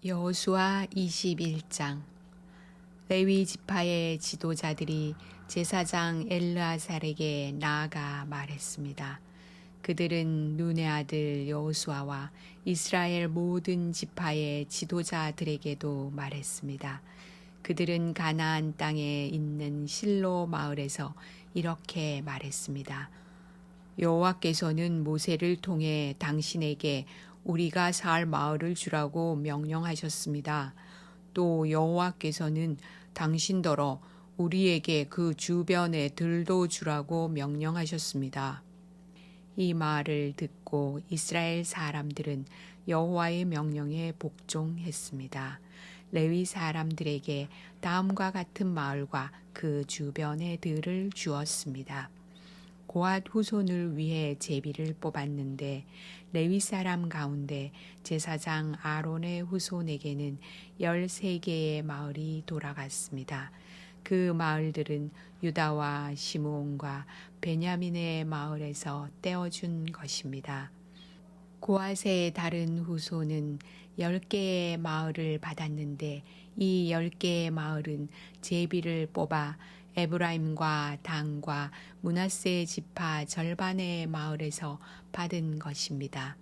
여호수아 21장. 레위 지파의 지도자들이 제사장 엘르아살에게 나아가 말했습니다. 그들은 눈의 아들 여호수아와 이스라엘 모든 지파의 지도자들에게도 말했습니다. 그들은 가나안 땅에 있는 실로 마을에서 이렇게 말했습니다. 여호와께서는 모세를 통해 당신에게 우리가 살 마을을 주라고 명령하셨습니다. 또 여호와께서는 당신더러 우리에게 그 주변의 들도 주라고 명령하셨습니다. 이 말을 듣고 이스라엘 사람들은 여호와의 명령에 복종했습니다. 레위 사람들에게 다음과 같은 마을과 그 주변의 들을 주었습니다. 고앗 후손을 위해 제비를 뽑았는데 레위 사람 가운데 제사장 아론의 후손에게는 13개의 마을이 돌아갔습니다. 그 마을들은 유다와 시므온과 베냐민의 마을에서 떼어준 것입니다. 고앗의 다른 후손은 10개의 마을을 받았는데 이 10개의 마을은 제비를 뽑아 에브라임과 단과 므낫세 지파 절반의 마을에서 받은 것입니다.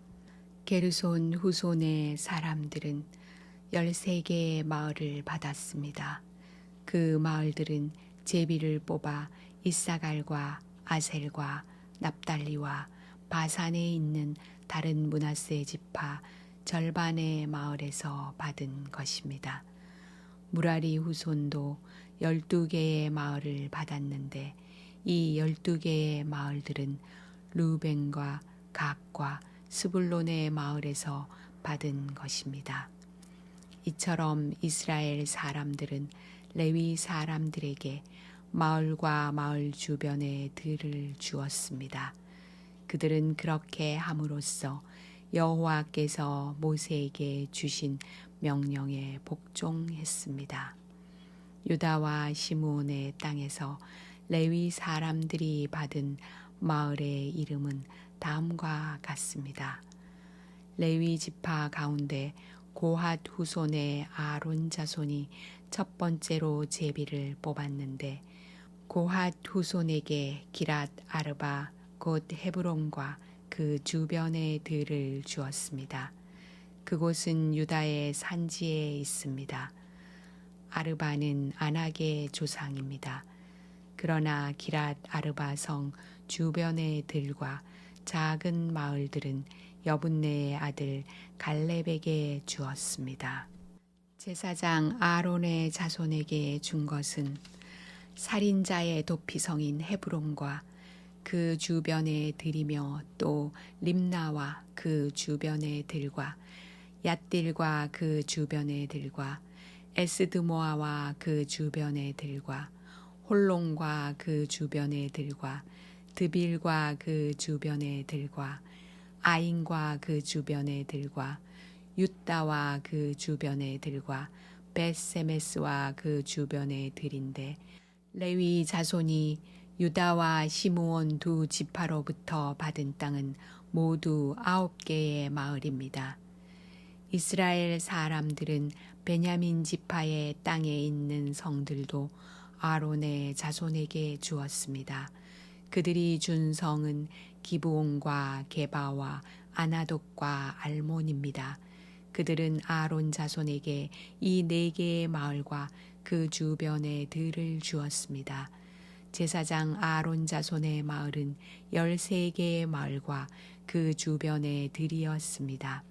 게르손 후손의 사람들은 13개의 마을을 받았습니다. 그 마을들은 제비를 뽑아 이사갈과 아셀과 납달리와 바산에 있는 다른 므낫세 지파 절반의 마을에서 받은 것입니다. 무라리 후손도 12개의 마을을 받았는데 이 12개의 마을들은 루벤과 갓과 스불론의 마을에서 받은 것입니다. 이처럼 이스라엘 사람들은 레위 사람들에게 마을과 마을 주변의 들을 주었습니다. 그들은 그렇게 함으로써 여호와께서 모세에게 주신 명령에 복종했습니다. 유다와 시므온의 땅에서 레위 사람들이 받은 마을의 이름은 다음과 같습니다. 레위 지파 가운데 고핫 후손의 아론 자손이 첫 번째로 제비를 뽑았는데 고핫 후손에게 기랏 아르바 곧 헤브론과 그 주변의 들을 주었습니다. 그곳은 유다의 산지에 있습니다. 아르바는 아낙의 조상입니다. 그러나 기랏 아르바 성 주변의 들과 작은 마을들은 여분네의 아들 갈렙에게 주었습니다. 제사장 아론의 자손에게 준 것은 살인자의 도피성인 헤브론과 그 주변의 들이며 또 림나와 그 주변의 들과 얏딜과 그 주변의 들과 에스드모아와 그 주변의 들과 홀론과 그 주변의 들과 드빌과 그 주변의 들과 아인과 그 주변의 들과 윳다와 그 주변의 들과 벳세메스와 그 주변의 들인데 레위 자손이 유다와 시므온 두 지파로부터 받은 땅은 모두 9개의 마을입니다. 이스라엘 사람들은 베냐민 지파의 땅에 있는 성들도 아론의 자손에게 주었습니다. 그들이 준 성은 기브온과 게바와 아나돗과 알몬입니다. 그들은 아론 자손에게 이 4개의 마을과 그 주변의 들을 주었습니다. 제사장 아론 자손의 마을은 13개의 마을과 그 주변의 들이었습니다.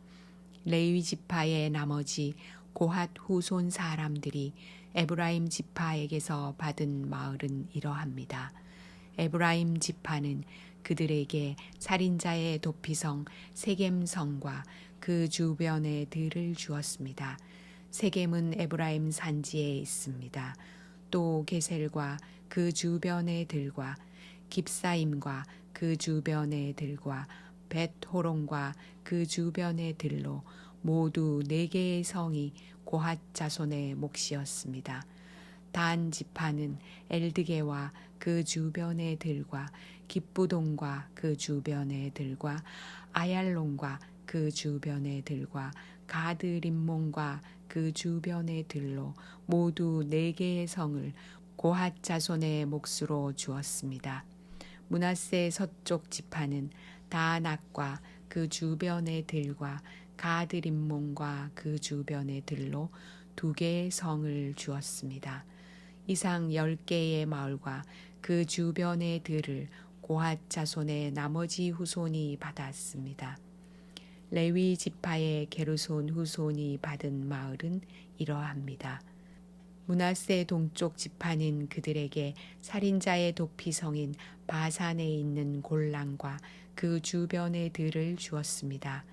레위 지파의 나머지 고핫 후손 사람들이 에브라임 지파에게서 받은 마을은 이러합니다. 에브라임 지파는 그들에게 살인자의 도피성 세겜성과 그 주변의 들을 주었습니다. 세겜은 에브라임 산지에 있습니다. 또 게셀과 그 주변의 들과 깁사임과 그 주변의 들과 벳호론과 그 주변의 들로 모두 4개의 성이 고핫 자손의 몫이었습니다. 단 지파는 엘드게와 그 주변의 들과 깁부동과 그 주변의 들과 아얄론과 그 주변의 들과 가드 림몬과 그 주변의 들로 모두 4개의 성을 고핫 자손의 몫으로 주었습니다. 므낫세 서쪽 지파는 다낙과 그 주변의 들과 가드 림몬과 그 주변의 들로 2개의 성을 주었습니다. 이상 10개의 마을과 그 주변의 들을 고핫 자손의 나머지 후손이 받았습니다. 레위 지파의 게르손 후손이 받은 마을은 이러합니다. 므낫세 동쪽 지파는 그들에게 살인자의 도피성인 바산에 있는 골란과 그 주변의 들을 주었습니다.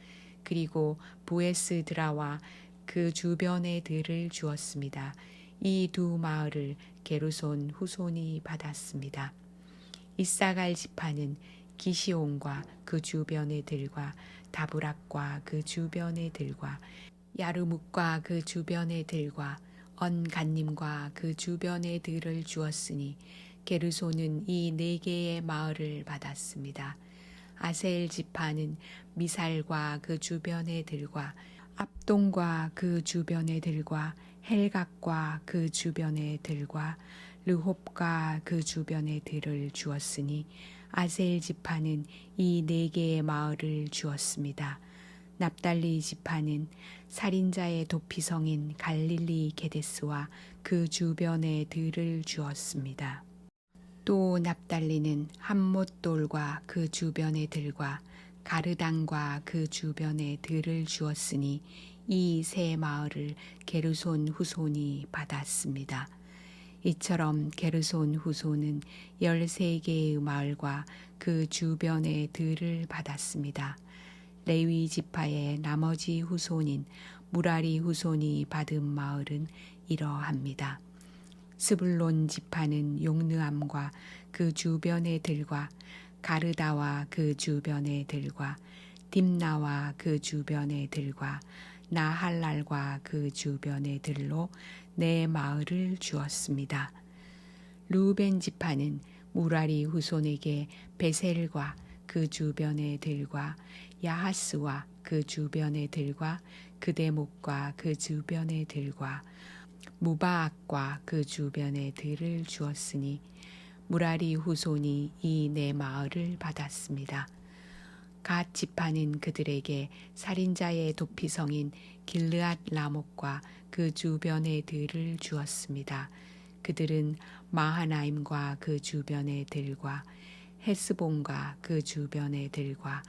그리고 부에스 드라와 그 주변의 들을 주었습니다. 이 2 마을을 게르손 후손이 받았습니다. 이사갈 지파는 기시온과 그 주변의 들과 다브락과 그 주변의 들과 야르묵과 그 주변의 들과 언간님과 그 주변의 들을 주었으니 게르손은 이 4개의 마을을 받았습니다. 아셀 지파는 미살과 그 주변의 들과 압동과 그 주변의 들과 헬각과 그 주변의 들과 르홉과 그 주변의 들을 주었으니 아셀 지파는 이 4개의 마을을 주었습니다. 납달리 지파는 살인자의 도피성인 갈릴리 게데스와 그 주변의 들을 주었습니다. 또 납달리는 함못돌과 그 주변의 들과 가르당과 그 주변의 들을 주었으니 이 3 마을을 게르손 후손이 받았습니다. 이처럼 게르손 후손은 13개의 마을과 그 주변의 들을 받았습니다. 레위 지파의 나머지 후손인 무라리 후손이 받은 마을은 이러합니다. 스불론 지파는 용느암과 그 주변의 들과 가르다와 그 주변의 들과 딥나와 그 주변의 들과 나할랄과 그 주변의 들로 4 마을을 주었습니다. 루벤 지파는 무라리 후손에게 베셀과 그 주변의 들과 야하스와 그 주변의 들과 그대목과 그 주변의 들과 무바악과 그 주변의 들을 주었으니 무라리 후손이 이 4 마을을 받았습니다. 갓 지파는 그들에게 살인자의 도피성인 길르앗 라목과 그 주변의 들을 주었습니다. 그들은 마하나임과 그 주변의 들과 헤스본과 그 주변의 들과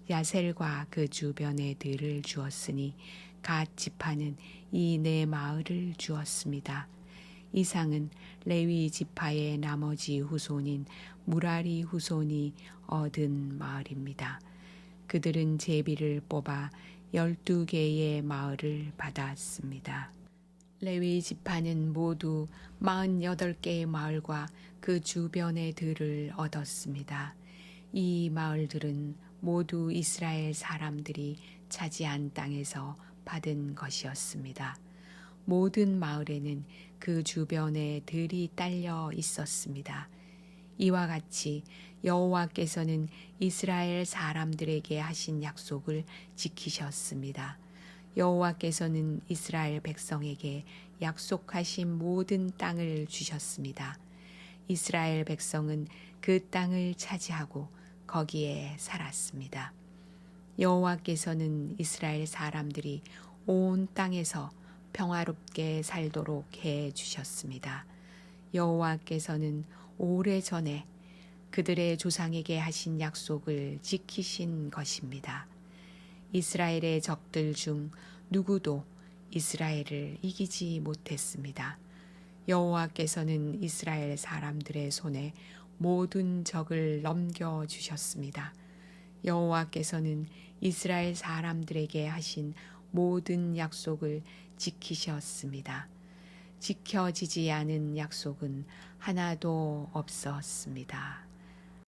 야셀과 그 주변의 들을 주었으니 갓 지파는 이 4 마을을 주었습니다. 이상은 레위 지파의 나머지 후손인 무라리 후손이 얻은 마을입니다. 그들은 제비를 뽑아 12개의 마을을 받았습니다. 레위 지파는 모두 48개의 마을과 그 주변의 들을 얻었습니다. 이 마을들은 모두 이스라엘 사람들이 차지한 땅에서 받은 것이었습니다. 모든 마을에는 그 주변에 들이 딸려 있었습니다. 이와 같이 여호와께서는 이스라엘 사람들에게 하신 약속을 지키셨습니다. 여호와께서는 이스라엘 백성에게 약속하신 모든 땅을 주셨습니다. 이스라엘 백성은 그 땅을 차지하고 거기에 살았습니다. 여호와께서는 이스라엘 사람들이 온 땅에서 평화롭게 살도록 해 주셨습니다. 여호와께서는 오래전에 그들의 조상에게 하신 약속을 지키신 것입니다. 이스라엘의 적들 중 누구도 이스라엘을 이기지 못했습니다. 여호와께서는 이스라엘 사람들의 손에 모든 적을 넘겨주셨습니다. 여호와께서는 이스라엘 사람들에게 하신 모든 약속을 지키셨습니다. 지켜지지 않은 약속은 하나도 없었습니다.